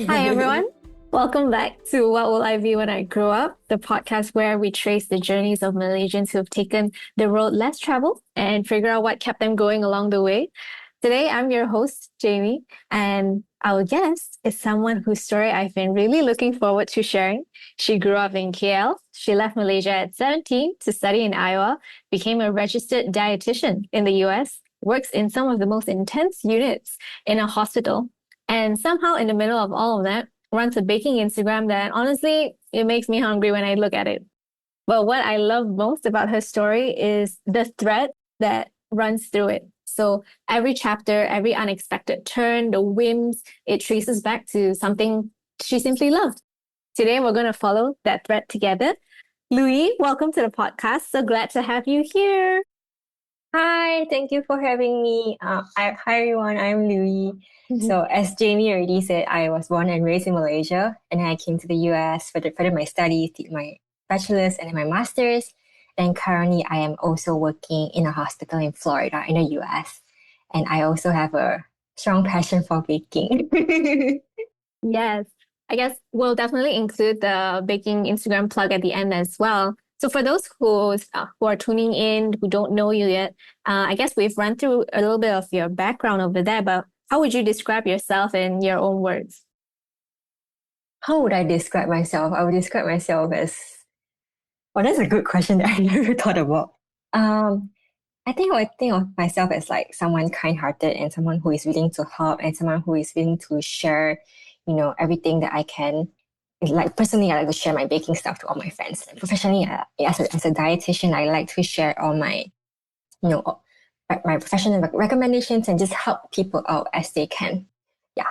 Hi, everyone. Welcome back to What Will I Be When I Grow Up, the podcast where we trace the journeys of Malaysians who have taken the road less traveled and figure out what kept them going along the way. Today, I'm your host, Jamie, and our guest is someone whose story I've been really looking forward to sharing. She grew up in KL. She left Malaysia at 17 to study in Iowa, became a registered dietitian in the US, works in some of the most intense units in a hospital, and somehow in the middle of all of that, runs a baking Instagram that honestly, it makes me hungry when I look at it. But what I love most about her story is the thread that runs through it. So every chapter, every unexpected turn, the whims, it traces back to something she simply loved. Today, we're going to follow that thread together. Loo Yee, welcome to the podcast. So glad to have you here. Hi, thank you for having me. Hi everyone, I'm Loo Yee. So as Jamie already said, I was born and raised in Malaysia, and I came to the US for further my studies, did my bachelor's and my master's. And currently, I am also working in a hospital in Florida, in the US. And I also have a strong passion for baking. Yes, I guess we'll definitely include the baking Instagram plug at the end as well. So for those who are tuning in, who don't know you yet, I guess we've run through a little bit of your background over there, but how would you describe yourself in your own words? How would I describe myself? I would describe myself as, oh, that's a good question that I never thought about. Um, I think I would think of myself as like someone kind-hearted and someone who is willing to help and someone who is willing to share, everything that I can. Like personally, I like to share my baking stuff to all my friends. Professionally, as a dietitian, I like to share all my, my professional recommendations and just help people out as they can. Yeah.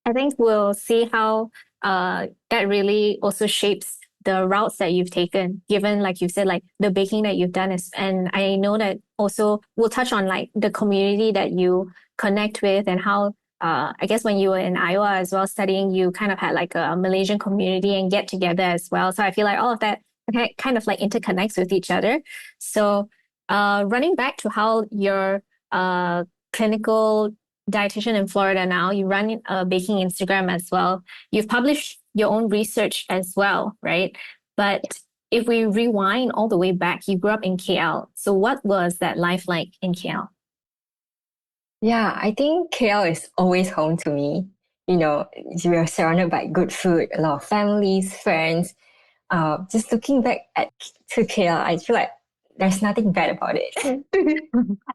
I think we'll see how that really also shapes the routes that you've taken, given, like you said, like the baking that you've done is, and I know that also we'll touch on like the community that you connect with and how, I guess when you were in Iowa as well studying, you kind of had like a Malaysian community and get together as well. So I feel like all of that kind of like interconnects with each other. So, running back to how your clinical dietitian in Florida now. You run a baking Instagram as well. You've published your own research as well, right? But if we rewind all the way back, you grew up in KL. So what was that life like in KL? Yeah, I think KL is always home to me. We are surrounded by good food, a lot of families, friends. Just looking back to KL, I feel like there's nothing bad about it.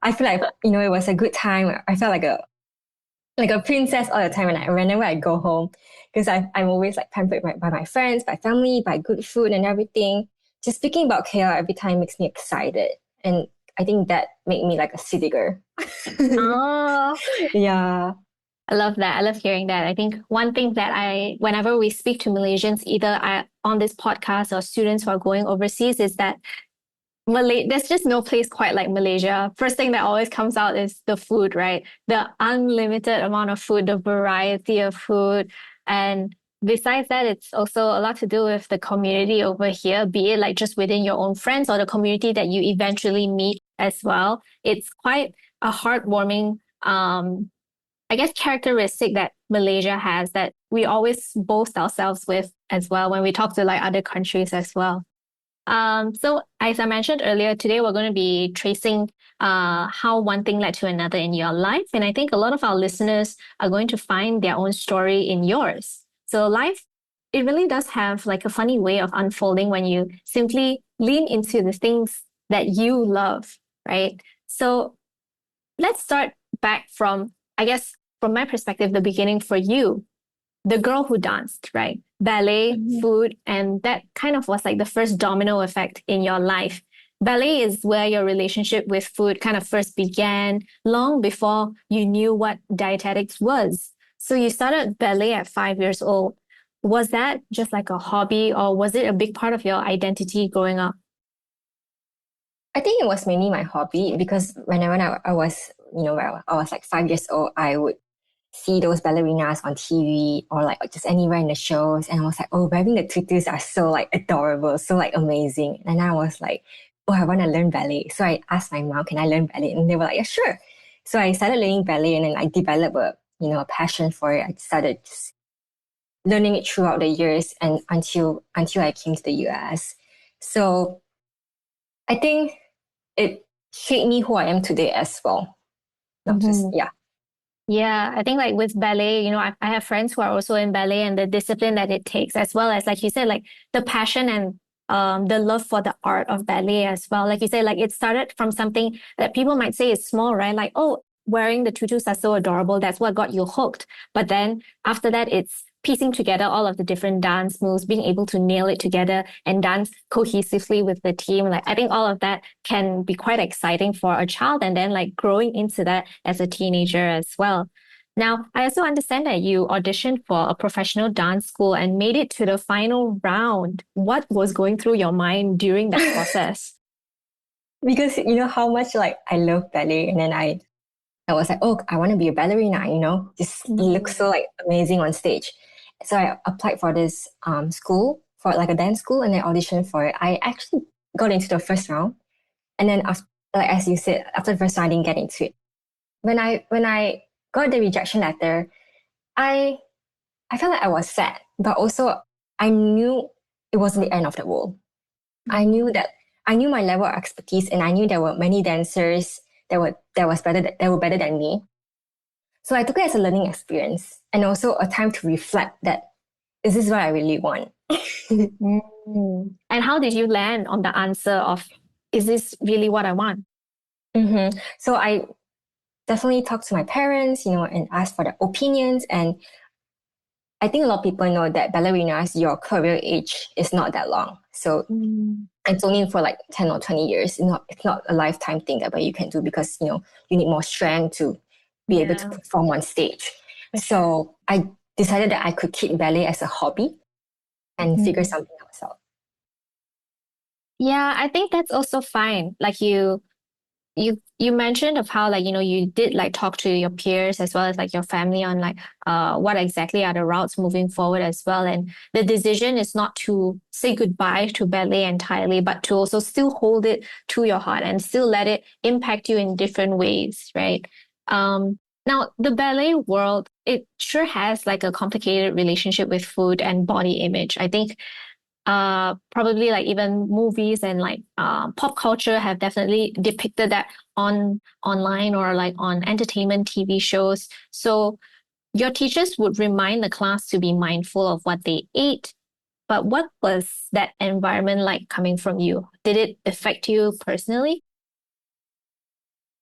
I feel like it was a good time. I felt like a princess all the time whenever I go home, because I'm always like pampered by my friends, by family, by good food and everything. Just speaking about KL every time makes me excited, and I think that made me like a city girl. Oh, Yeah. I love that. I love hearing that. I think one thing that whenever we speak to Malaysians, either on this podcast or students who are going overseas, is that there's just no place quite like Malaysia. First thing that always comes out is the food, right? The unlimited amount of food, the variety of food. And besides that, it's also a lot to do with the community over here, be it like just within your own friends or the community that you eventually meet as well. It's quite a heartwarming, I guess, characteristic that Malaysia has that we always boast ourselves with as well when we talk to like other countries as well. So as I mentioned earlier, today we're going to be tracing how one thing led to another in your life. And I think a lot of our listeners are going to find their own story in yours. So life, it really does have like a funny way of unfolding when you simply lean into the things that you love, right? So let's start back from, I guess, from my perspective, the beginning for you, the girl who danced, right? Ballet, food, and that kind of was like the first domino effect in your life. Ballet is where your relationship with food kind of first began, long before you knew what dietetics was. So you started ballet at 5 years old. Was that just like a hobby, or was it a big part of your identity growing up? I think it was mainly my hobby because when I was, when I was like 5 years old, I would see those ballerinas on TV or like just anywhere in the shows. And I was like, oh, wearing the tutus are so like adorable, so like amazing. And I was like, oh, I want to learn ballet. So I asked my mom, can I learn ballet? And they were like, yeah, sure. So I started learning ballet and then I developed a passion for it. I started just learning it throughout the years and until I came to the US. So I think it shaped me who I am today as well. Not just, Mhm. yeah. Yeah, I think like with ballet, I have friends who are also in ballet and the discipline that it takes, as well as like you said, like the passion and the love for the art of ballet as well. Like you said, like it started from something that people might say is small, right? Like, oh, wearing the tutus are so adorable. That's what got you hooked. But then after that, it's piecing together all of the different dance moves, being able to nail it together and dance cohesively with the team. Like I think all of that can be quite exciting for a child, and then like growing into that as a teenager as well. Now, I also understand that you auditioned for a professional dance school and made it to the final round. What was going through your mind during that process? Because you know how much like I love ballet, and then I was like, oh, I want to be a ballerina, just it looks Mm. so like amazing on stage. So I applied for this school, for like a dance school, and I auditioned for it. I actually got into the first round, and then after, like as you said, after the first round, I didn't get into it. When I got the rejection letter, I I felt like I was sad, but also I knew it wasn't the end of the world. I knew that I knew my level of expertise, and I knew there were many dancers that were better than me. So I took it as a learning experience and also a time to reflect that is this what I really want? Mm. And how did you land on the answer of, is this really what I want? So I definitely talked to my parents, and asked for their opinions. And I think a lot of people know that ballerinas, your career age is not that long. So Mm. it's only for like 10 or 20 years. It's not a lifetime thing that you can do because, you need more strength to be able to Yeah, perform on stage. for sure. So I decided that I could keep ballet as a hobby and figure Mhm. something else out. Yeah, I think that's also fine. Like you mentioned of how like you did like talk to your peers as well as like your family on like what exactly are the routes moving forward as well, and the decision is not to say goodbye to ballet entirely but to also still hold it to your heart and still let it impact you in different ways, right? Now the ballet world, it sure has like a complicated relationship with food and body image. I think probably like even movies and like pop culture have definitely depicted that online or like on entertainment TV shows. So your teachers would remind the class to be mindful of what they ate. But what was that environment like coming from you? Did it affect you personally?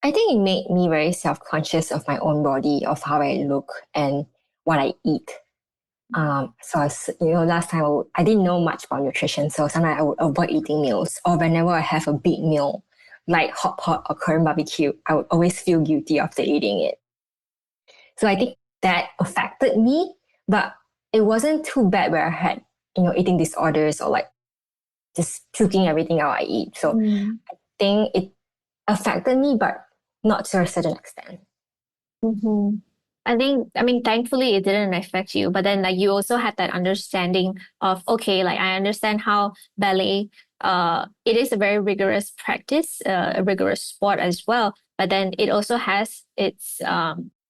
I think it made me very self-conscious of my own body, of how I look and what I eat. So last time I didn't know much about nutrition, so sometimes I would avoid eating meals. Or whenever I have a big meal, like hot pot or Korean barbecue, I would always feel guilty after eating it. So I think that affected me, but it wasn't too bad where I had, eating disorders or like just puking everything out I eat. So Mm. I think it affected me, but not to a certain extent. Mm-hmm. I mean, thankfully it didn't affect you, but then like you also had that understanding of, okay, like I understand how ballet, it is a very rigorous practice, a rigorous sport as well, but then it also has its,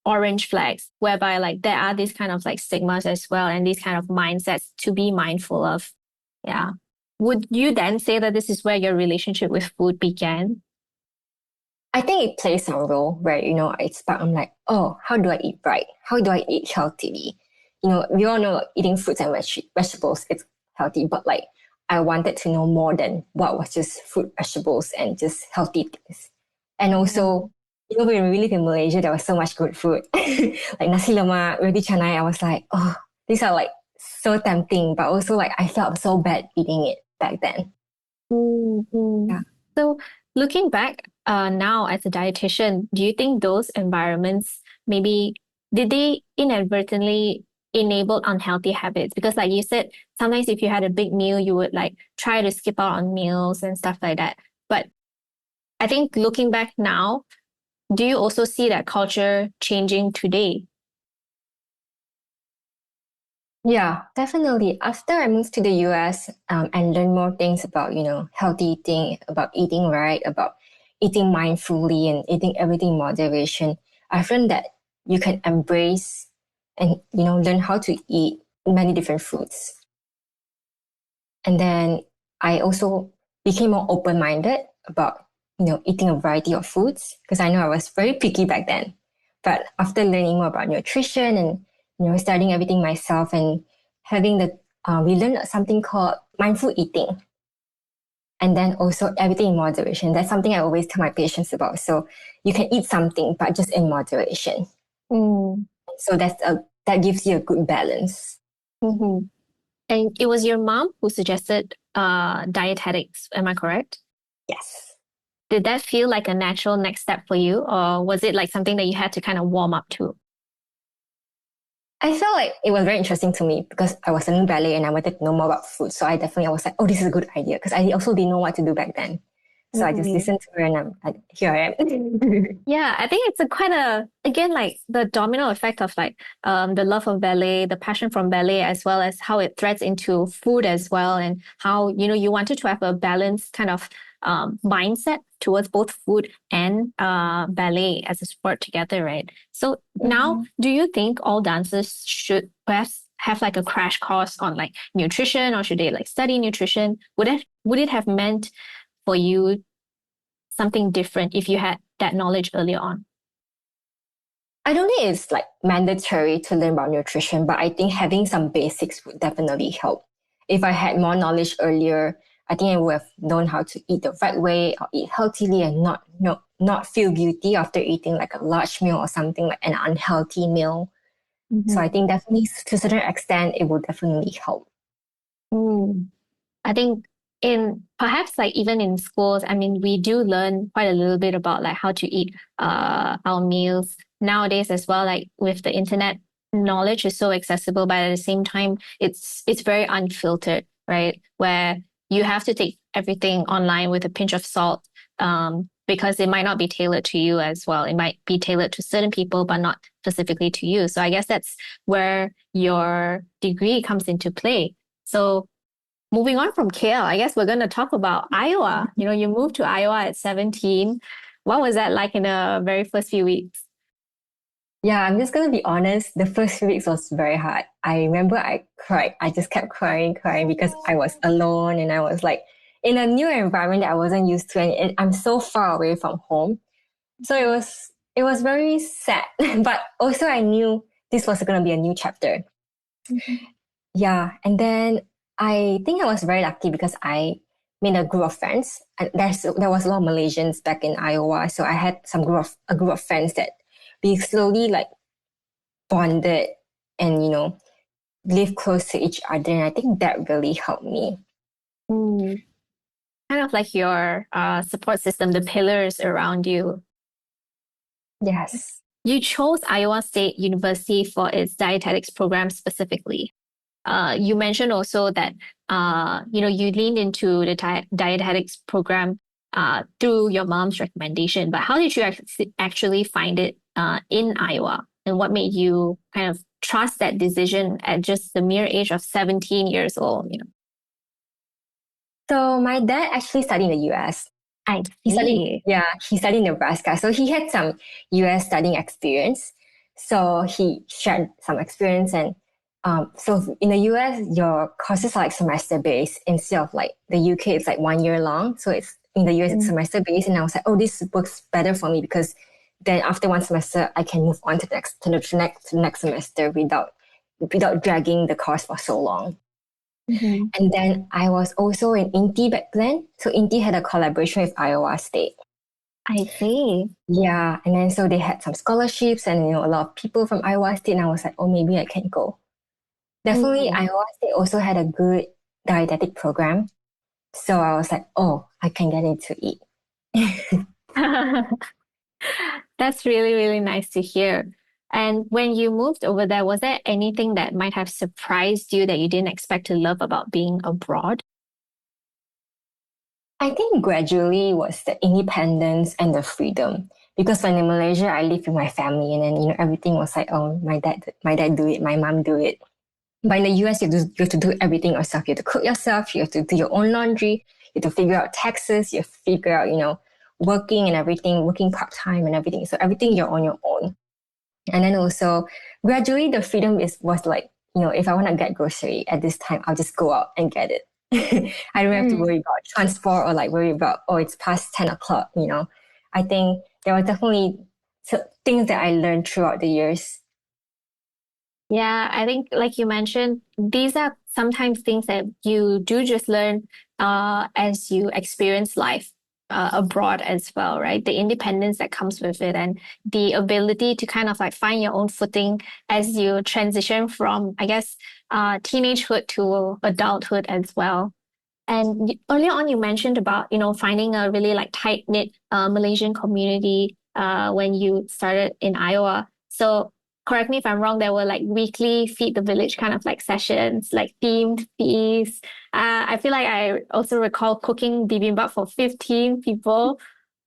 orange flags whereby like there are these kind of like stigmas as well and these kind of mindsets to be mindful of. Yeah. Would you then say that this is where your relationship with food began? I think it plays a role where, I'm like, oh, how do I eat right? How do I eat healthily? We all know like, eating fruits and vegetables, it's healthy, but like I wanted to know more than what was just fruit, vegetables, and just healthy things. And also, when we live in Malaysia, there was so much good food. Like nasi lemak, roti canai, I was like, oh, these are like so tempting, but also like I felt so bad eating it back then. Mhm. Yeah. So, looking back now as a dietitian, do you think those environments maybe did they inadvertently enable unhealthy habits? Because, like you said, sometimes if you had a big meal, you would like try to skip out on meals and stuff like that. But I think looking back now, do you also see that culture changing today? Yeah, definitely. After I moved to the US and learned more things about, healthy eating, about eating right, about eating mindfully and eating everything in moderation, I found that you can embrace and, learn how to eat many different foods. And then I also became more open-minded about, eating a variety of foods because I know I was very picky back then. But after learning more about nutrition and, studying everything myself and having we learned something called mindful eating. And then also everything in moderation. That's something I always tell my patients about. So you can eat something, but just in moderation. Mm. So that gives you a good balance. Mm-hmm. And it was your mom who suggested dietetics, am I correct? Yes. Did that feel like a natural next step for you, or was it like something that you had to kind of warm up to? I felt like it was very interesting to me because I was learning ballet and I wanted to know more about food. So I was like, oh, this is a good idea because I also didn't know what to do back then. So I just Mm-hmm. listened to her and here I am. Yeah, I think it's a quite a again like the domino effect of like the love of ballet, the passion from ballet, as well as how it threads into food as well, and how you wanted to have a balanced kind of mindset towards both food and ballet as a sport together, right? So now, Mhm. do you think all dancers should perhaps have like a crash course on like nutrition, or should they like study nutrition? Would it have meant for you something different if you had that knowledge earlier on? I don't think it's like mandatory to learn about nutrition, but I think having some basics would definitely help. If I had more knowledge earlier, I think I would have known how to eat the right way or eat healthily and not feel guilty after eating like a large meal or something like an unhealthy meal. So I Mm-hmm. think definitely to a certain extent, it will definitely help. Mm. I think in perhaps like even in schools, I mean, we do learn quite a little bit about like how to eat our meals nowadays as well. Like with the internet, knowledge is so accessible, but at the same time, it's very unfiltered, right? Where you have to take everything online with a pinch of salt, because it might not be tailored to you as well. It might be tailored to certain people, but not specifically to you. So I guess that's where your degree comes into play. So moving on from KL, I guess we're going to talk about Iowa. You moved to Iowa at 17. What was that like in the very first few weeks? Yeah, I'm just gonna be honest. The first few weeks was very hard. I remember I cried. I just kept crying because I was alone and I was like in a new environment that I wasn't used to, and I'm so far away from home. So it was very sad, but also I knew this was gonna be a new chapter. Mhm. Yeah, and then I think I was very lucky because I made a group of friends. And there was a lot of Malaysians back in Iowa, so I had a group of friends that we slowly like bonded and live close to each other, and I think that really helped me. Mm. Kind of like your support system, the pillars around you. Yes. You chose Iowa State University for its dietetics program specifically. You mentioned also that you leaned into the dietetics program through your mom's recommendation. But how did you actually find it in Iowa, and what made you kind of trust that decision at just the mere age of 17 years old? So my dad actually studied in the US. I He studied, see. yeah, he studied in Nebraska. So he had some US studying experience. So he shared some experience. And so in the US, your courses are like semester based instead of like the UK, it's like 1 year long. So it's in the US, it's Mm. semester based. And I was like, oh, this works better for me because then after one semester, I can move on to the next semester without dragging the course for so long. Mhm. And then I was also in INTI back then. So INTI had a collaboration with Iowa State. I see. Yeah. And then so they had some scholarships and a lot of people from Iowa State. And I was like, oh, maybe I can go. Definitely Mm. Iowa State also had a good dietetic program. So I was like, oh, I can get into it. That's really, really nice to hear. And when you moved over there, was there anything that might have surprised you that you didn't expect to love about being abroad? I think gradually was the independence and the freedom. Because when in Malaysia, I lived with my family and then, everything was like, oh, my dad do it, my mom do it. But in the US, you have to do everything yourself. You have to cook yourself. You have to do your own laundry. You have to figure out taxes. You have to figure out, working and everything, working part time and everything. So everything you're on your own. And then also gradually the freedom was like if I want to get grocery at this time, I'll just go out and get it. I don't have to Mm. worry about transport or like worry about, oh, it's past 10 o'clock. I think there were definitely things that I learned throughout the years. Yeah, I think like you mentioned, these are sometimes things that you do just learn as you experience life abroad as well, right? The independence that comes with it and the ability to kind of like find your own footing as you transition from, I guess, teenagehood to adulthood as well. And earlier on, you mentioned about, finding a really like tight-knit Malaysian community when you started in Iowa. So correct me if I'm wrong, there were like weekly Feed the Village kind of like sessions, like themed feasts. I feel like I also recall cooking bibimbap for 15 people.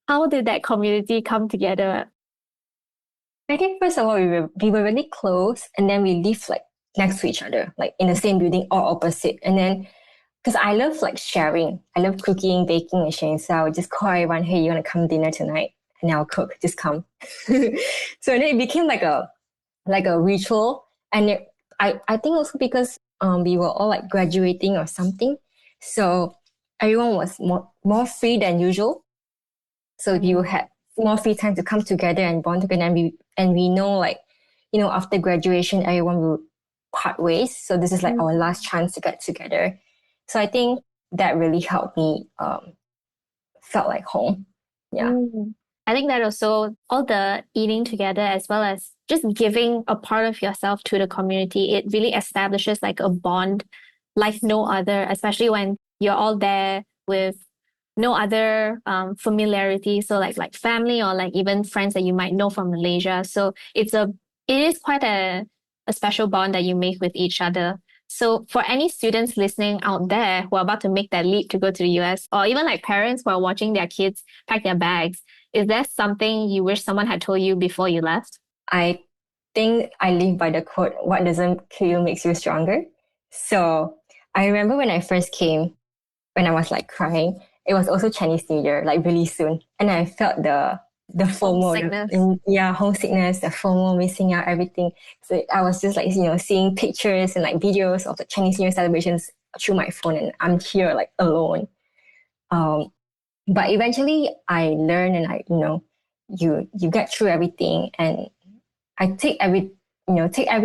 How did that community come together? I think first of all, we were really close, and then we lived like next to each other, like in the same building or opposite. And then because I love like sharing, I love cooking, baking, and sharing. So I would just call everyone, hey, you want to come dinner tonight? And I'll cook. Just come. So then it became like a ritual, and I think also because we were all like graduating or something, so everyone was more free than usual. So you Mm. had more free time to come together and bond together, and we know like after graduation everyone will part ways. So this is like our last chance to get together. So I think that really helped me felt like home. Yeah. Mm. I think that also all the eating together as well as just giving a part of yourself to the community, it really establishes like a bond like no other, especially when you're all there with no other familiarity. So like family or like even friends that you might know from Malaysia. So it is quite a special bond that you make with each other. So for any students listening out there who are about to make that leap to go to the US, or even like parents who are watching their kids pack their bags, is there something you wish someone had told you before you left? I think I live by the quote, what doesn't kill you makes you stronger. So I remember when I first came, when I was like crying, it was also Chinese New Year, like really soon. And I felt the FOMO, Homesickness. yeah, homesickness, the FOMO, missing out, everything. So I was just like, seeing pictures and like videos of the Chinese New Year celebrations through my phone, and I'm here like alone. Um, but eventually I learn, and you get through everything, and I take every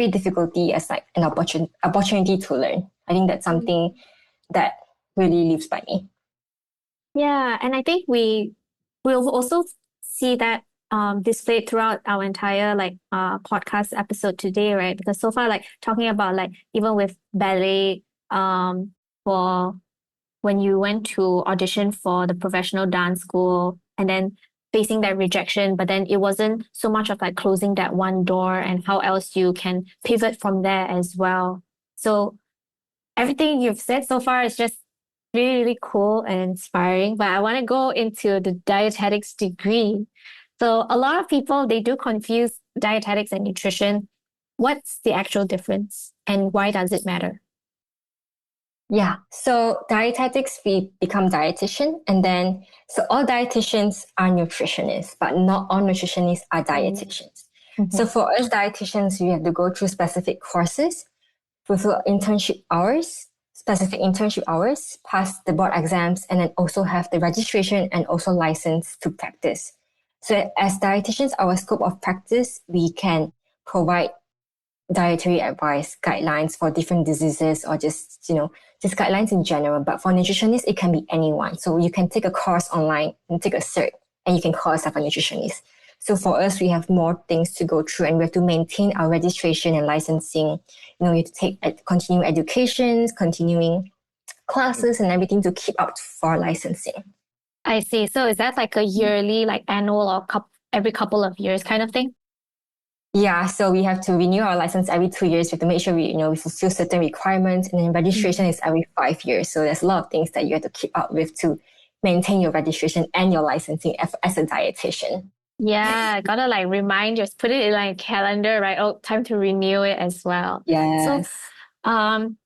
difficulty as like an opportunity to learn. I think that's something that really lives by me. Yeah, and I think we will also see that displayed throughout our entire like podcast episode today, right? Because so far, like talking about like even with ballet, for when you went to audition for the professional dance school and then facing that rejection, but then it wasn't so much of like closing that one door and how else you can pivot from there as well. So everything you've said so far is just really, really cool and inspiring. But I want to go into the dietetics degree. So a lot of people, they do confuse dietetics and nutrition. What's the actual difference and why does it matter? Yeah. So dietetics, we become dietitian, and then so all dietitians are nutritionists, but not all nutritionists are dietitians. So Mhm. for us dietitians, we have to go through specific courses, fulfill specific internship hours, pass the board exams, and then also have the registration and also license to practice. So as dietitians, our scope of practice, we can provide dietary advice, guidelines for different diseases, or just guidelines in general. But for nutritionists, it can be anyone. So you can take a course online and take a cert, and you can call yourself a nutritionist. So for us, we have more things to go through, and we have to maintain our registration and licensing. We have to take continuing educations, continuing classes, and everything to keep up for licensing. I see. So is that like a yearly, like annual or every couple of years kind of thing? Yeah, so we have to renew our license every 2 years. We have to make sure we fulfill certain requirements, and then registration is every 5 years. So there's a lot of things that you have to keep up with to maintain your registration and your licensing as a dietitian. Yeah, gotta like remind, just put it in like calendar, right? Oh, time to renew it as well. So, Yes. um,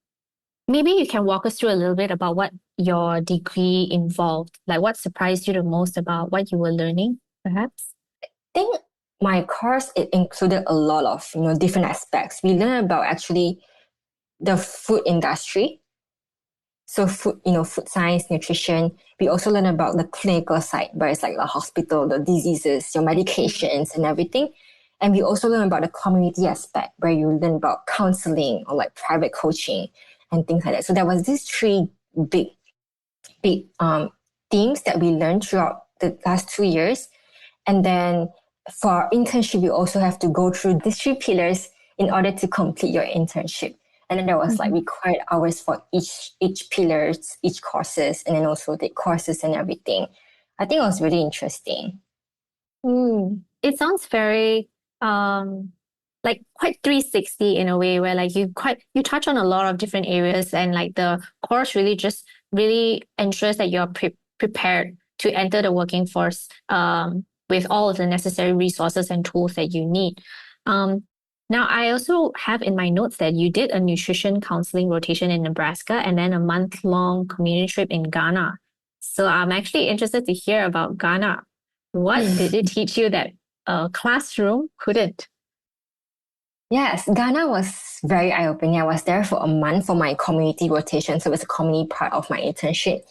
maybe you can walk us through a little bit about what your degree involved, like what surprised you the most about what you were learning, perhaps? I think my course, it included a lot of different aspects. We learn about actually the food industry. So food, food science, nutrition. We also learn about the clinical side, where it's like the hospital, the diseases, your medications and everything. And we also learn about the community aspect, where you learn about counseling or like private coaching and things like that. So there was these three big, big themes that we learned throughout the last 2 years. And then for our internship, you also have to go through these three pillars in order to complete your internship. And then there was like required hours for each pillars, each courses, and then also the courses and everything. I think it was really interesting. It sounds very like quite 360 in a way, where like you touch on a lot of different areas, and like the course really ensures that you're prepared to enter the working force with all of the necessary resources and tools that you need. Now, I also have in my notes that you did a nutrition counseling rotation in Nebraska and then a month-long community trip in Ghana. So I'm actually interested to hear about Ghana. What did it teach you that a classroom couldn't? Yes, Ghana was very eye-opening. I was there for a month for my community rotation, so it was a community part of my internship.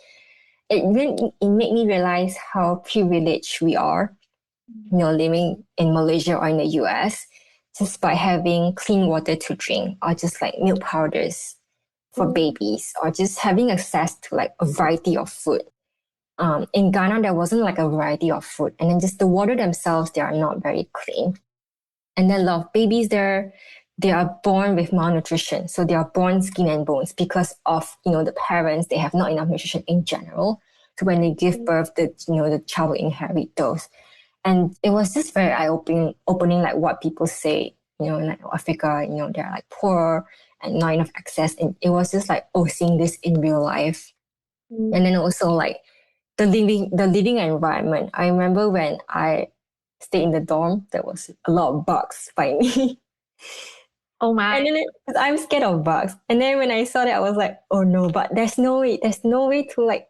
It made me realize how privileged we are, living in Malaysia or in the US, just by having clean water to drink, or just like milk powders for babies, or just having access to like a variety of food. In Ghana, there wasn't like a variety of food, and then just the water themselves, they are not very clean. And then a lot of babies there, they are born with malnutrition. So they are born skin and bones because of, the parents, they have not enough nutrition in general. So when they give birth, the child will inherit those. And it was just very eye-opening, like what people say, in like Africa, they're like poor and not enough access. And it was just like, seeing this in real life. And then also like the living environment. I remember when I stayed in the dorm, there was a lot of bugs by me. Oh my. And then I'm scared of bugs. And then when I saw that, I was like, oh no, but there's no way to like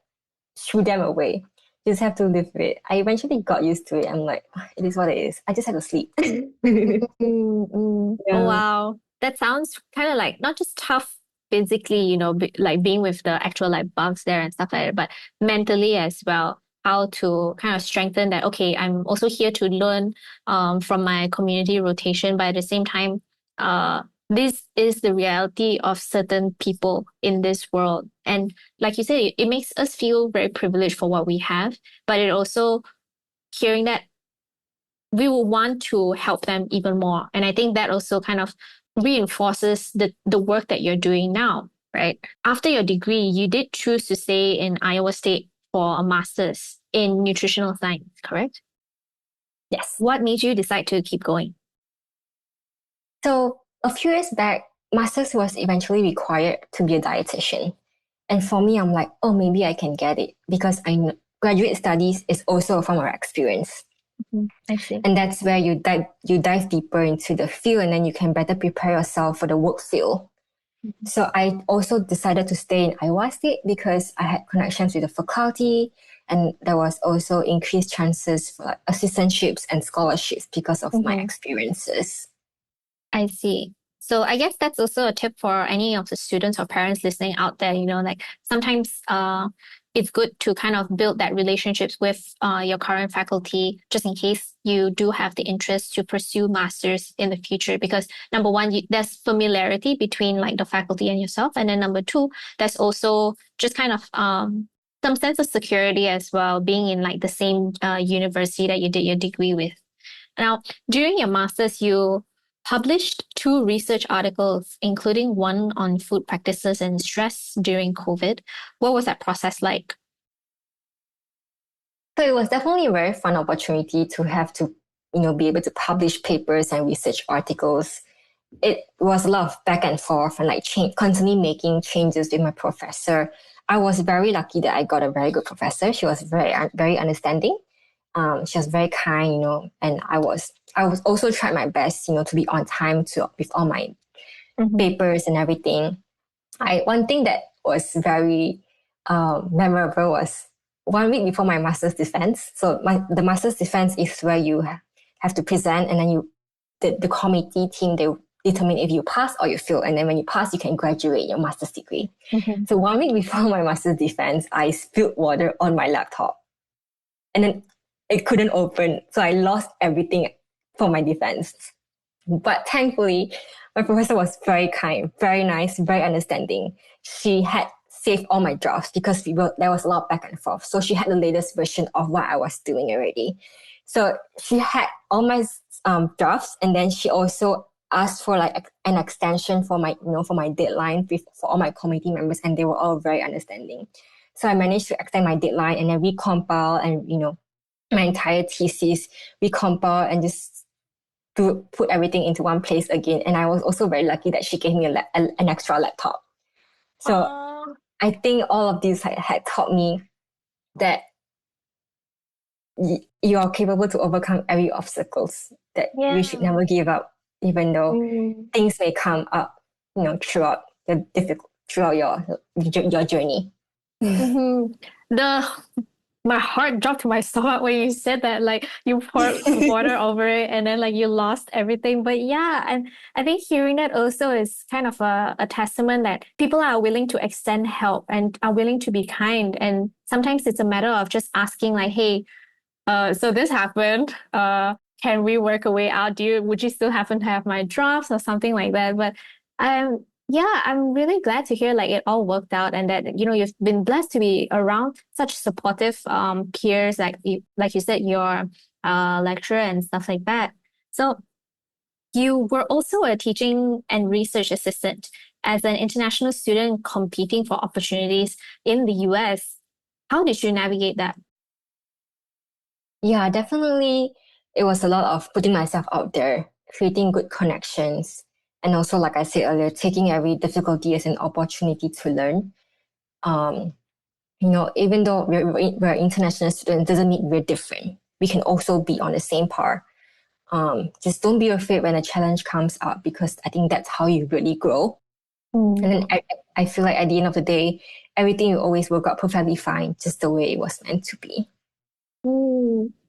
shoo them away. You just have to live with it. I eventually got used to it. I'm like, it is what it is. I just have to sleep. Oh Yeah. wow, that sounds kind of like not just tough physically, like being with the actual like bugs there and stuff like that, but mentally as well. How to kind of strengthen that. Okay, I'm also here to learn from my community rotation, but at the same time, this is the reality of certain people in this world. And like you said, it makes us feel very privileged for what we have, but it also hearing that we will want to help them even more. And I think that also kind of reinforces the work that you're doing now, right? After your degree, you did choose to stay in Iowa State for a master's in nutritional science, correct? Yes. What made you decide to keep going? So a few years back, master's was eventually required to be a dietitian. And for me, I'm like, maybe I can get it because graduate studies is also a form of experience. I see. And that's where you dive deeper into the field, and then you can better prepare yourself for the work field. So I also decided to stay in Iowa State because I had connections with the faculty, and there was also increased chances for like assistantships and scholarships because of my experiences. I see. So I guess that's also a tip for any of the students or parents listening out there, like sometimes it's good to kind of build that relationships with your current faculty just in case you do have the interest to pursue masters in the future, because number one, there's familiarity between like the faculty and yourself, and then number two, there's also just kind of some sense of security as well, being in like the same university that you did your degree with. Now, during your master's, you published 2 research articles, including one on food practices and stress during COVID. What was that process like? So it was definitely a very fun opportunity to have to, be able to publish papers and research articles. It was a lot of back and forth and like constantly making changes with my professor. I was very lucky that I got a very good professor. She was very, very understanding. She was very kind, and I was also tried my best, to be on time with all my papers and everything. One thing that was very memorable was 1 week before my master's defense. So the master's defense is where you have to present, and then the committee team, they determine if you pass or you fail. And then when you pass, you can graduate your master's degree. Mm-hmm. So 1 week before my master's defense, I spilled water on my laptop. And then it couldn't open. So I lost everything for my defense. But thankfully, my professor was very kind, very nice, very understanding. She had saved all my drafts because there was a lot of back and forth. So she had the latest version of what I was doing already. So she had all my drafts, and then she also asked for like an extension for my deadline for all my committee members, and they were all very understanding. So I managed to extend my deadline and then recompile and my entire thesis, recompile and just to put everything into one place again. And I was also very lucky that she gave me an extra laptop. So I think all of these had taught me that you are capable to overcome every obstacles, that you should never give up, even though things may come up, throughout your journey. Mm-hmm. My heart dropped to my stomach when you said that, like you poured water over it and then like you lost everything. But yeah, and I think hearing that also is kind of a testament that people are willing to extend help and are willing to be kind. And sometimes it's a matter of just asking like, hey, so this happened. Can we work a way out? Would you still happen to have my drafts or something like that? But yeah, I'm really glad to hear like it all worked out and that you've been blessed to be around such supportive peers like you said your lecturer and stuff like that. So you were also a teaching and research assistant as an international student competing for opportunities in the US. How did you navigate that? Yeah, definitely. It was a lot of putting myself out there, creating good connections, and also, like I said earlier, taking every difficulty as an opportunity to learn. Um, even though we're international students, doesn't mean we're different. We can also be on the same par. Just don't be afraid when a challenge comes up, because I think that's how you really grow. And then I feel like at the end of the day, everything will always work out perfectly fine, just the way it was meant to be.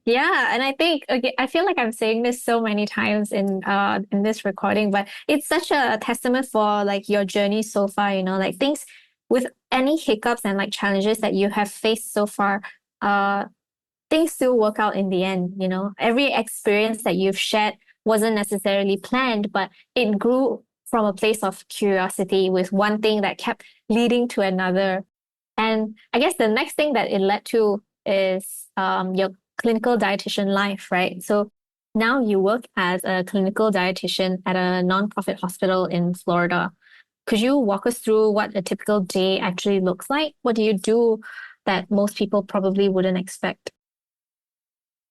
Yeah, and I think okay, I feel like I'm saying this so many times in this recording, but it's such a testament for like your journey so far, like things with any hiccups and like challenges that you have faced so far, uh things still work out in the end. Every experience that you've shared wasn't necessarily planned, but it grew from a place of curiosity with one thing that kept leading to another. And I guess the next thing that it led to is your clinical dietitian life, right? So now you work as a clinical dietitian at a nonprofit hospital in Florida. Could you walk us through what a typical day actually looks like? What do you do that most people probably wouldn't expect?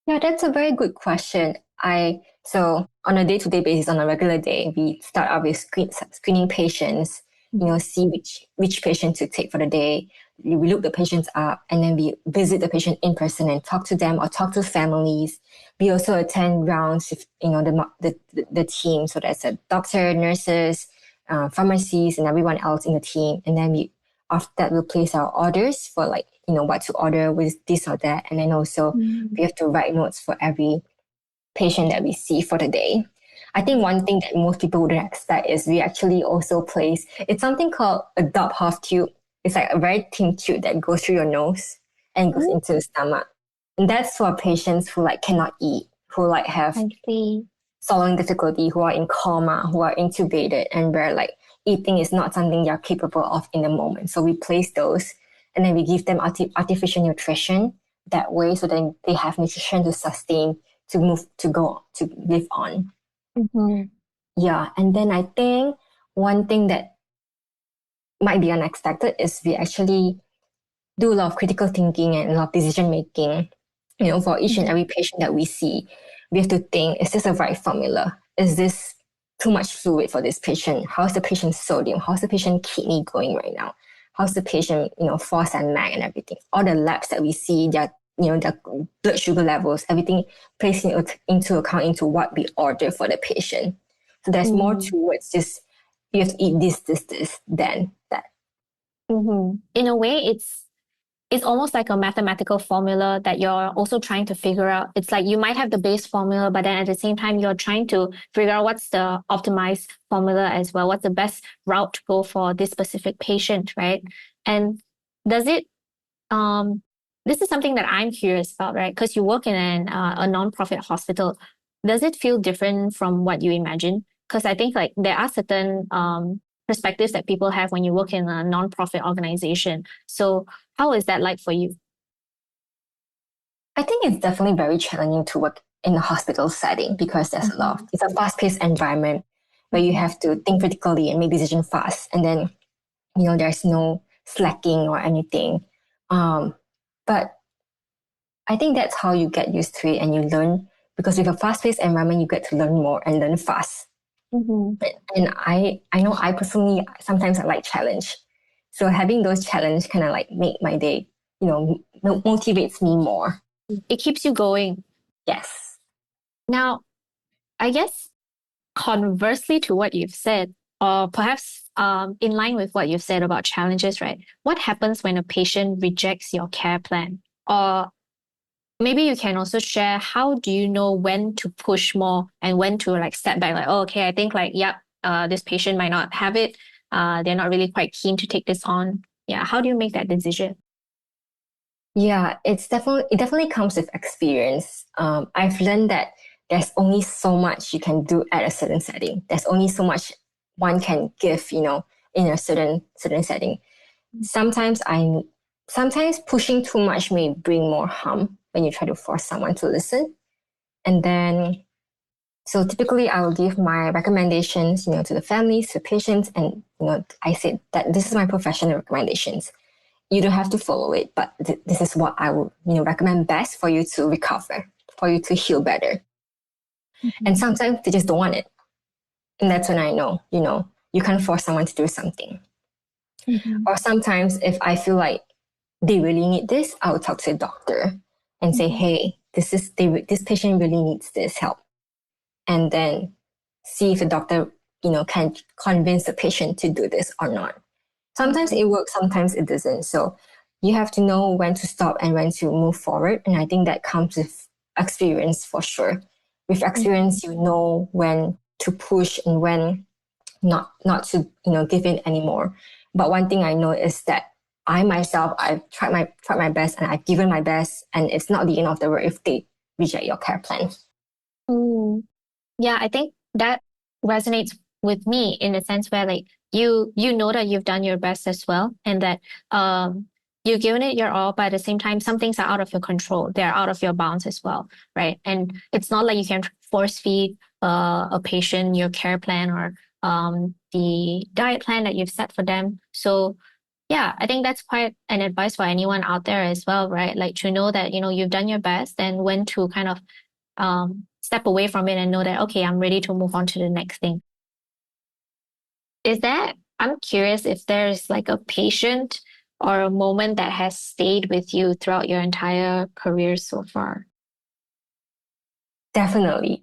Yeah, that's a very good question. So on a day-to-day basis, on a regular day, we start out with screening patients, see which patient to take for the day. We look the patients up, and then we visit the patient in person and talk to them or talk to families. We also attend rounds with, the team. So there's a doctor, nurses, pharmacies, and everyone else in the team. And then after that, we'll place our orders for what to order with this or that. And then also we have to write notes for every patient that we see for the day. I think one thing that most people wouldn't expect is we actually also place, it's something called a Dopphoff tube. It's like a very thin tube that goes through your nose and goes into the stomach. And that's for patients who cannot eat, who have swallowing difficulty, who are in coma, who are intubated, and where eating is not something you're capable of in the moment. So we place those, and then we give them artificial nutrition that way, so then they have nutrition to sustain, to live on. Yeah, and then I think one thing that might be unexpected is we actually do a lot of critical thinking and a lot of decision making. For each and every patient that we see, we have to think, is this the right formula? Is this too much fluid for this patient? How's the patient's sodium? How's the patient kidney going right now? How's the patient, force and mag and everything? All the labs that we see, their blood sugar levels, everything placed into account into what we order for the patient. So there's more towards just, you have to eat this, than that. In a way, it's almost like a mathematical formula that you're also trying to figure out. It's like you might have the base formula, but then at the same time, you're trying to figure out what's the optimized formula as well. What's the best route to go for this specific patient, right? And does it, um, this is something that I'm curious about, right? Because you work in a non-profit hospital. Does it feel different from what you imagine? Because I think like there are certain perspectives that people have when you work in a non-profit organization. So how is that like for you? I think it's definitely very challenging to work in a hospital setting because there's a lot of, it's a fast-paced environment where you have to think critically and make decisions fast. And then, there's no slacking or anything. But I think that's how you get used to it and you learn because with a fast-paced environment, you get to learn more and learn fast. Mm-hmm. And I know I personally sometimes I like challenge. So having those challenge kind of like make my day, motivates me more. It keeps you going. Yes. Now, I guess conversely to what you've said, or perhaps in line with what you've said about challenges, right? What happens when a patient rejects your care plan? Or maybe you can also share how do you know when to push more and when to like step back, like, oh, okay, I think like, yep, this patient might not have it. They're not really quite keen to take this on. Yeah, how do you make that decision? Yeah, it definitely comes with experience. I've learned that there's only so much you can do at a certain setting. There's only so much one can give, in a certain setting. Sometimes sometimes pushing too much may bring more harm when you try to force someone to listen. And then so typically I will give my recommendations, to the families, to patients, and I said that this is my professional recommendations. You don't have to follow it, but this is what I would, recommend best for you to recover, for you to heal better. And sometimes they just don't want it. And that's when I know, you can't force someone to do something. Mm-hmm. Or sometimes if I feel like they really need this, I will talk to the doctor and say, hey, this patient really needs this help. And then see if the doctor, can convince the patient to do this or not. Sometimes it works, sometimes it doesn't. So you have to know when to stop and when to move forward. And I think that comes with experience for sure. With experience, you know when to push and when not to, give in anymore. But one thing I know is that I myself, I've tried my best and I've given my best, and it's not the end of the world if they reject your care plan. Mm. Yeah, I think that resonates with me in the sense where like you know that you've done your best as well and that you've given it your all, but at the same time some things are out of your control. They're out of your bounds as well, right? And it's not like you can force feed a patient your care plan or the diet plan that you've set for them. So yeah, I think that's quite an advice for anyone out there as well, right? Like to know that, you've done your best and when to kind of step away from it and know that, okay, I'm ready to move on to the next thing. I'm curious if there's like a patient or a moment that has stayed with you throughout your entire career so far. Definitely.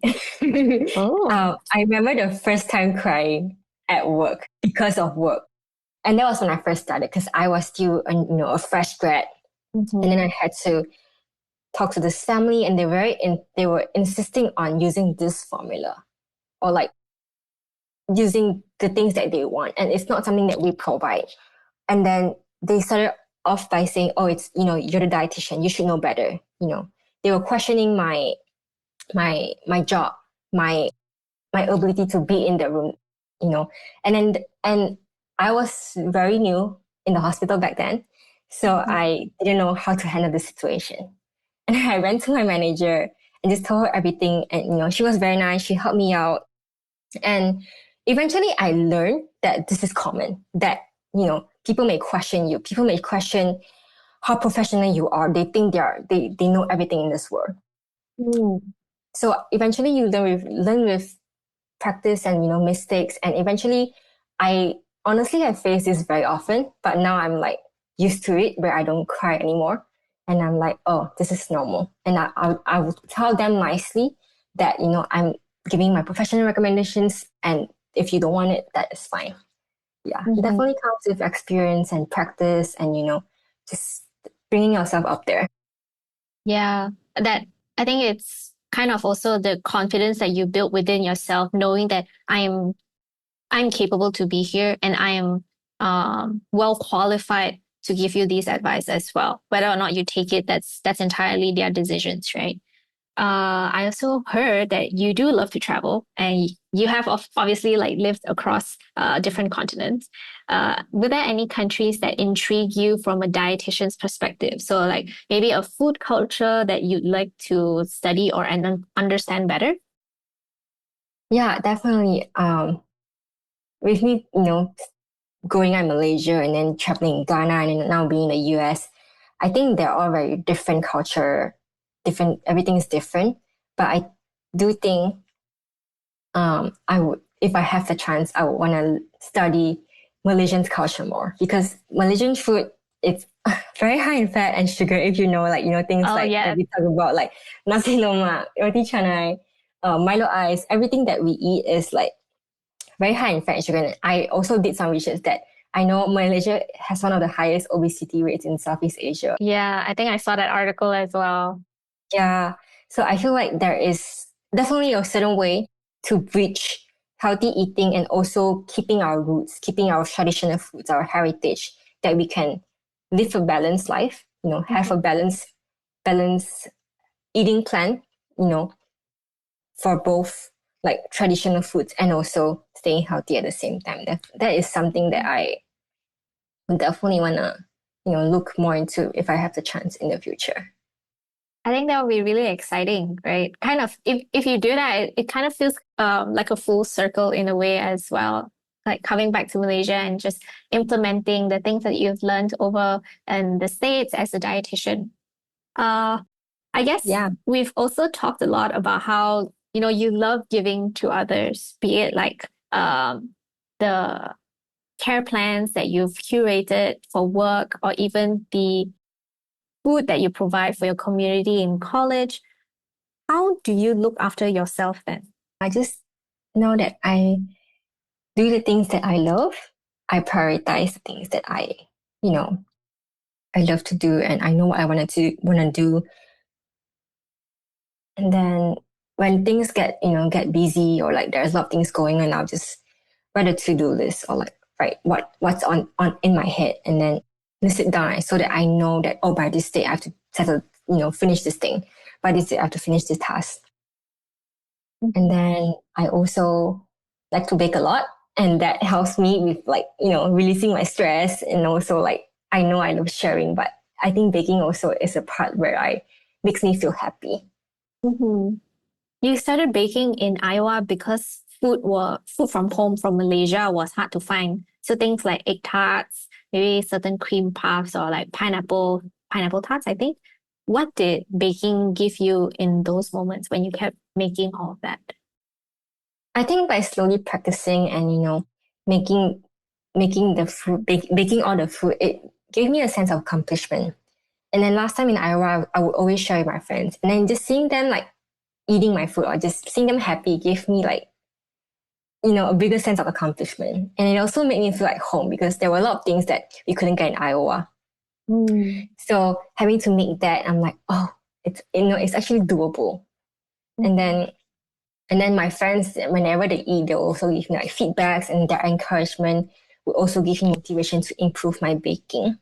Oh. I remember the first time crying at work because of work. And that was when I first started because I was still a fresh grad. And then I had to talk to this family and they were insisting on using this formula or like using the things that they want. And it's not something that we provide. And then they started off by saying, oh, it's, you're the dietitian. You should know better. They were questioning my job, my ability to be in the room, and I was very new in the hospital back then. So I didn't know how to handle the situation. And I went to my manager and just told her everything. And, she was very nice. She helped me out. And eventually I learned that this is common, that, people may question you. People may question how professional you are. They think they know everything in this world. Mm. So eventually you learn with practice and mistakes, and eventually I I face this very often, but now I'm like used to it where I don't cry anymore, and I'm like, oh, this is normal. And I will tell them nicely that I'm giving my professional recommendations, and if you don't want it, that is fine. Yeah, it Mhm. definitely comes with experience and practice, and just bringing yourself up there. Yeah, that I think it's kind of also the confidence that you build within yourself, knowing that I'm capable to be here and I am well qualified to give you these advice as well. Whether or not you take it, that's entirely their decisions, right? I also heard that you do love to travel and you have obviously like lived across different continents. Were there any countries that intrigue you from a dietitian's perspective? So like maybe a food culture that you'd like to study or understand better? Yeah, definitely. With me, growing up in Malaysia and then traveling in Ghana and then now being in the US, I think they're all very different culture, different, everything is different. But I do think I would, if I have the chance, I would want to study Malaysian culture more because Malaysian food, it's very high in fat and sugar. If you know, like, things Oh like that yes. we talk about, like nasi lemak, roti canai, Milo ice, everything that we eat is like very high in fat and sugar. And I also did some research that I know Malaysia has one of the highest obesity rates in Southeast Asia. Yeah, I think I saw that article as well. Yeah. So I feel like there is definitely a certain way to bridge healthy eating and also keeping our roots, keeping our traditional foods, our heritage, that we can live a balanced life, have a balanced eating plan, you know, for both like traditional foods and also staying healthy at the same time. That is something that I definitely wanna, look more into if I have the chance in the future. I think that would be really exciting, right? Kind of if you do that, it kind of feels like a full circle in a way as well. Like coming back to Malaysia and just implementing the things that you've learned over in the States as a dietitian. Uh, I guess Yeah. we've also talked a lot about how, you love giving to others, be it like the care plans that you've curated for work or even the food that you provide for your community in college. How do you look after yourself then? I just know that I do the things that I love. I prioritize the things that you know, I love to do, and I know what I want to do. And then when things get busy or like there's a lot of things going on, I'll just write a to do list or like write what's on in my head, and then list it down so that I know that by this day I have to settle, finish this thing. By this day I have to finish this task. And then I also like to bake a lot. And that helps me with like, releasing my stress. And also like, I know I love sharing, but I think baking also is a part where I makes me feel happy. Mm-hmm. You started baking in Iowa because food from home from Malaysia was hard to find. So things like egg tarts, maybe certain cream puffs or like pineapple tarts, I think. What did baking give you in those moments when you kept making all of that? I think by slowly practicing and, making, making the food, baking all the food, it gave me a sense of accomplishment. And then last time in Iowa, I would always share with my friends. And then just seeing them like eating my food or just seeing them happy gave me like, a bigger sense of accomplishment. And it also made me feel like home because there were a lot of things that we couldn't get in Iowa. Mm. So having to make that, I'm like, oh, it's actually doable. And Mm-hmm. then my friends, whenever they eat, they'll also give me like feedbacks, and their encouragement will also give me motivation to improve my baking.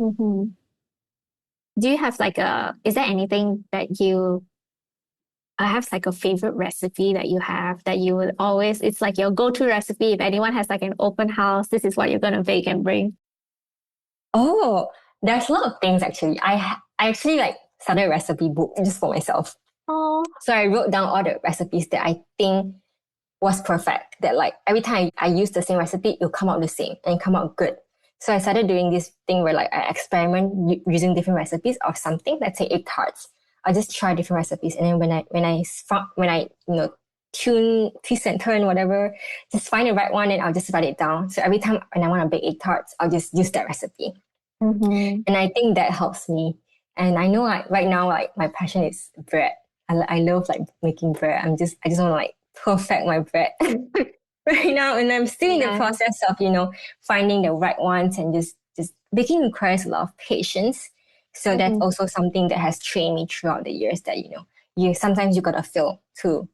Mm-hmm. Do you have is there anything that you have like a favorite recipe that you have that you would always, it's like your go-to recipe. If anyone has like an open house, this is what you're going to bake and bring. Oh, there's a lot of things actually. I actually like started a recipe book just for myself. Oh, So I wrote down all the recipes that I think was perfect. That like every time I use the same recipe, it'll come out the same and come out good. So I started doing this thing where like I experiment using different recipes of something. Let's say egg tarts. I just try different recipes, and then when I twist and turn whatever, just find the right one, and I'll just write it down. So every time when I want to bake egg tarts, I'll just use that recipe, mm-hmm. and I think that helps me. And I know like right now like my passion is bread. I love like making bread. I just want to like perfect my bread right now, and I'm still in the Yeah. process of finding the right ones, and just baking requires a lot of patience, So that's Mhm. also something that has trained me throughout the years that, you sometimes you gotta fail to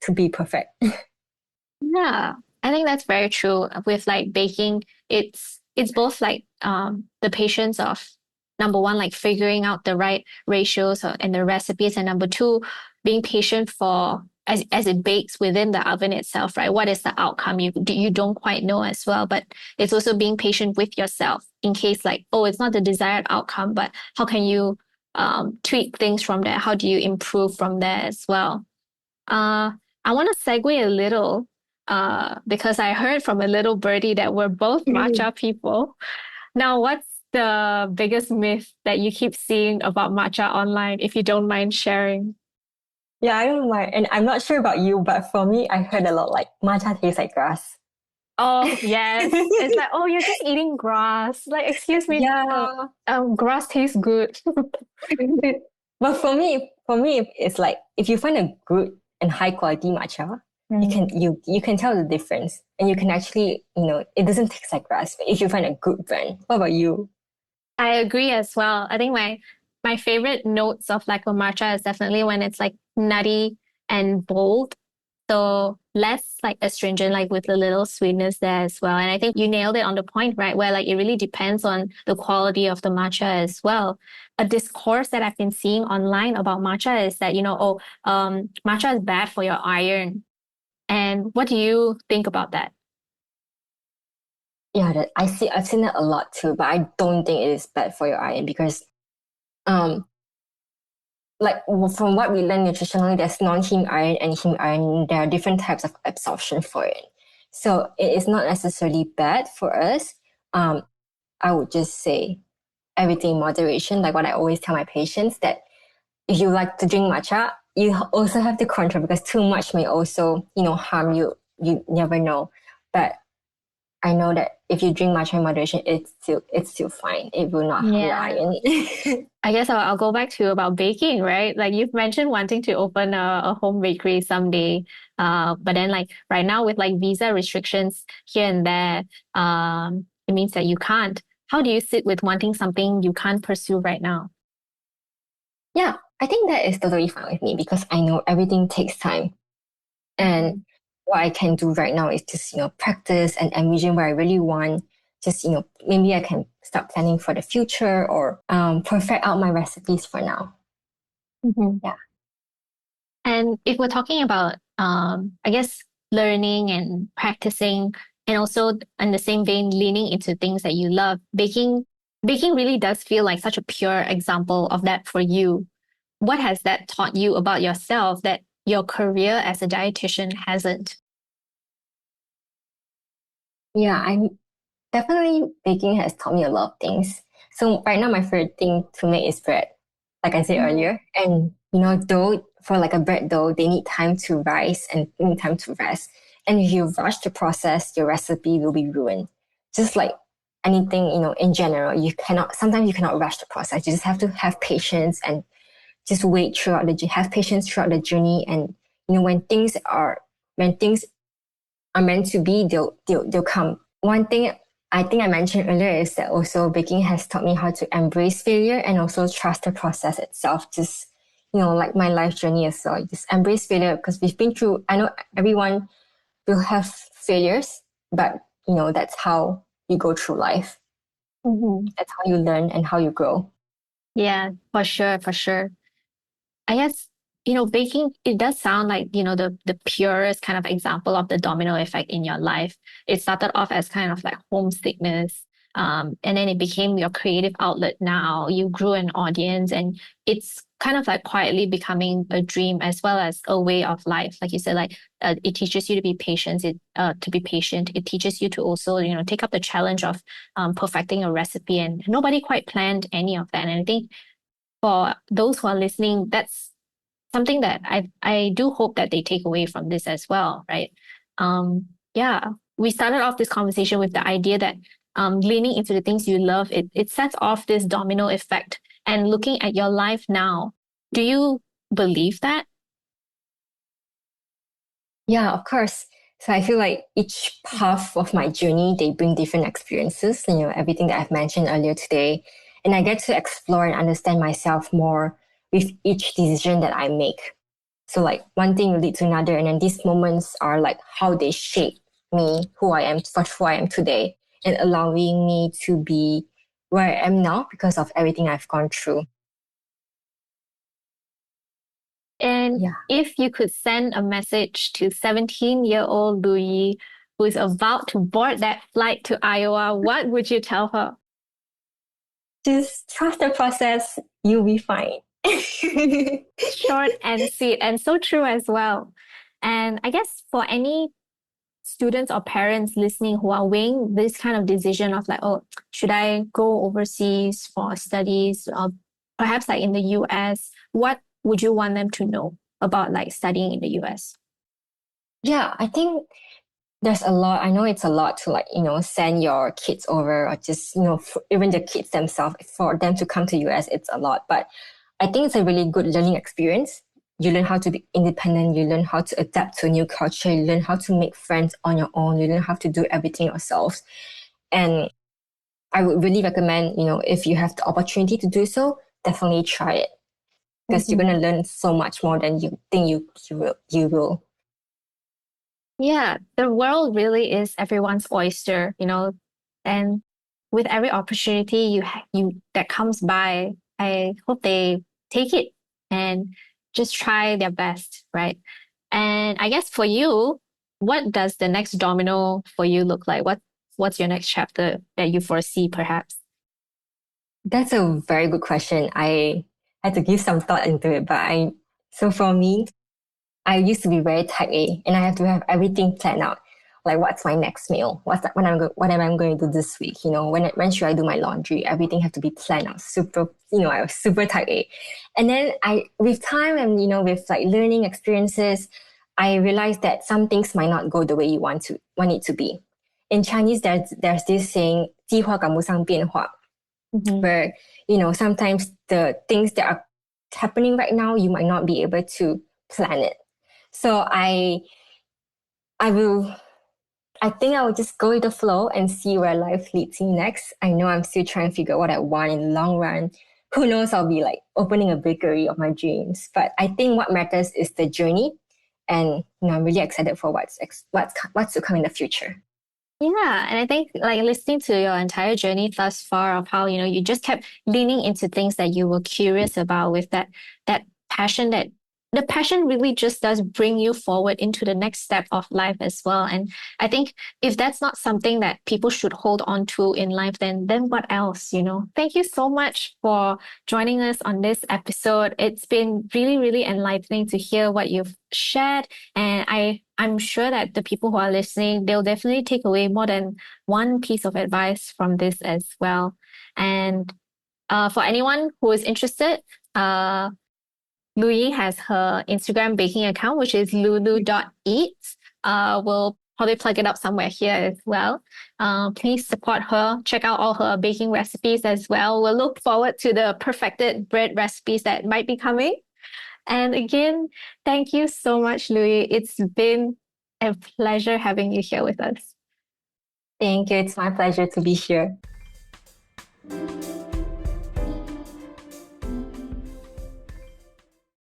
to be perfect. Yeah, I think that's very true. With like baking, it's both like the patience of number one, like figuring out the right ratios and the recipes, and number two, being patient for as it bakes within the oven itself, right? What is the outcome? You don't quite know as well, but it's also being patient with yourself in case like, oh, it's not the desired outcome, but how can you tweak things from there? How do you improve from there as well? Uh, I want to segue a little because I heard from a little birdie that we're both matcha people. Now, what's the biggest myth that you keep seeing about matcha online, if you don't mind sharing? Yeah, I don't mind. And I'm not sure about you, but for me, I heard a lot like matcha tastes like grass. Oh, yes. It's like, oh, you're just eating grass. Like, excuse me, Yeah. grass tastes good. But for me, it's like if you find a good and high quality matcha, Mm. you can tell the difference, and you can actually it doesn't taste like grass. If you find a good brand, what about you? I agree as well. I think my favorite notes of like a matcha is definitely when it's like nutty and bold. So less like astringent, like with a little sweetness there as well. And I think you nailed it on the point, right? Where like it really depends on the quality of the matcha as well. A discourse that I've been seeing online about matcha is that, matcha is bad for your iron. And what do you think about that? Yeah, I've seen that a lot too, but I don't think it is bad for your iron because um like from what we learn nutritionally, there's non-heme iron and heme iron. There are different types of absorption for it. So it is not necessarily bad for us. Um, I would just say everything in moderation. Like what I always tell my patients that if you like to drink matcha, you also have to control because too much may also, harm you. You never know. But I know that if you drink matcha in moderation, it's still fine. It will not harm your Yeah. iron. I guess I'll go back to about baking, right? Like you've mentioned wanting to open a home bakery someday. But then like right now with like visa restrictions here and there, it means that you can't. How do you sit with wanting something you can't pursue right now? Yeah, I think that is totally fine with me because I know everything takes time. And Mhm. what I can do right now is just, practice and envision what I really want. Just, maybe I can start planning for the future or perfect out my recipes for now. Mhm. Yeah. And if we're talking about, I guess, learning and practicing, and also in the same vein, leaning into things that you love, baking really does feel like such a pure example of that for you. What has that taught you about yourself that your career as a dietitian hasn't? Yeah, I'm definitely baking has taught me a lot of things. So right now my favorite thing to make is bread, like I said Mhm. earlier. And dough for like a bread dough, they need time to rise and they need time to rest. And if you rush the process, your recipe will be ruined. Just like anything, in general, sometimes you cannot rush the process. You just have to have patience and just have patience throughout the journey. And when things are meant to be, they'll come. One thing I think I mentioned earlier is that also baking has taught me how to embrace failure and also trust the process itself. Just, like my life journey as well. Just embrace failure because we've been through, I know everyone will have failures, but, that's how you go through life. Mhm. That's how you learn and how you grow. Yeah, for sure, for sure. I guess, baking, it does sound like, the purest kind of example of the domino effect in your life. It started off as kind of like homesickness. And then it became your creative outlet now. You grew an audience and it's kind of like quietly becoming a dream as well as a way of life. Like you said, like it teaches you to be patient, to be patient. It teaches you to also, take up the challenge of perfecting a recipe. And nobody quite planned any of that. And I think for those who are listening, that's something that I do hope that they take away from this as well, right? Yeah, we started off this conversation with the idea that leaning into the things you love, it sets off this domino effect. And looking at your life now, do you believe that? Yeah, of course. So I feel like each path of my journey, they bring different experiences, everything that I've mentioned earlier today. and I get to explore and understand myself more with each decision that I make. So like one thing will lead to another, and then these moments are like how they shape me, who I am, for who I am today, and allowing me to be where I am now because of everything I've gone through. And Yeah. if you could send a message to 17-year-old Loo Yee who is about to board that flight to Iowa, what would you tell her? Just trust the process, you'll be fine. Short and sweet, and so true as well. And I guess for any students or parents listening who are weighing this kind of decision of like, oh, should I go overseas for studies or perhaps like in the US, what would you want them to know about like studying in the US? Yeah, I think there's a lot. I know it's a lot to like, send your kids over or just, even the kids themselves, for them to come to US, it's a lot. But I think it's a really good learning experience. You learn how to be independent. You learn how to adapt to a new culture. You learn how to make friends on your own. You learn how to do everything yourselves. And I would really recommend, if you have the opportunity to do so, definitely try it because you're Mhm. going to learn so much more than you think you will. Yeah, the world really is everyone's oyster, and with every opportunity you that comes by, I hope they take it and just try their best, right? And I guess for you, what does the next domino for you look like? What's your next chapter that you foresee, perhaps? That's a very good question. I had to give some thought into it, but so for me, I used to be very type A, and I have to have everything planned out. Like, what's my next meal? What am I going to do this week? When should I do my laundry? Everything had to be planned out. Super, I was super type A, and then with time and with like learning experiences, I realized that some things might not go the way you want it to be. In Chinese, there's this saying, 计划赶不上变化, Mhm. where sometimes the things that are happening right now you might not be able to plan it. So I will I think I will just go with the flow and see where life leads me next. I know I'm still trying to figure out what I want in the long run. Who knows, I'll be like opening a bakery of my dreams. But I think what matters is the journey, and I'm really excited for what's to come in the future. Yeah, and I think like listening to your entire journey thus far of how, you just kept leaning into things that you were curious about with that passion that the passion really just does bring you forward into the next step of life as well. And I think if that's not something that people should hold on to in life, then what else? Thank you so much for joining us on this episode. It's been really, really enlightening to hear what you've shared. And I'm sure that the people who are listening, they'll definitely take away more than one piece of advice from this as well. And for anyone who is interested, Loo Yee has her Instagram baking account, which is lulu.eats. We'll probably plug it up somewhere here as well. Please support her. Check out all her baking recipes as well. We'll look forward to the perfected bread recipes that might be coming. And again, thank you so much, Louis. It's been a pleasure having you here with us. Thank you. It's my pleasure to be here.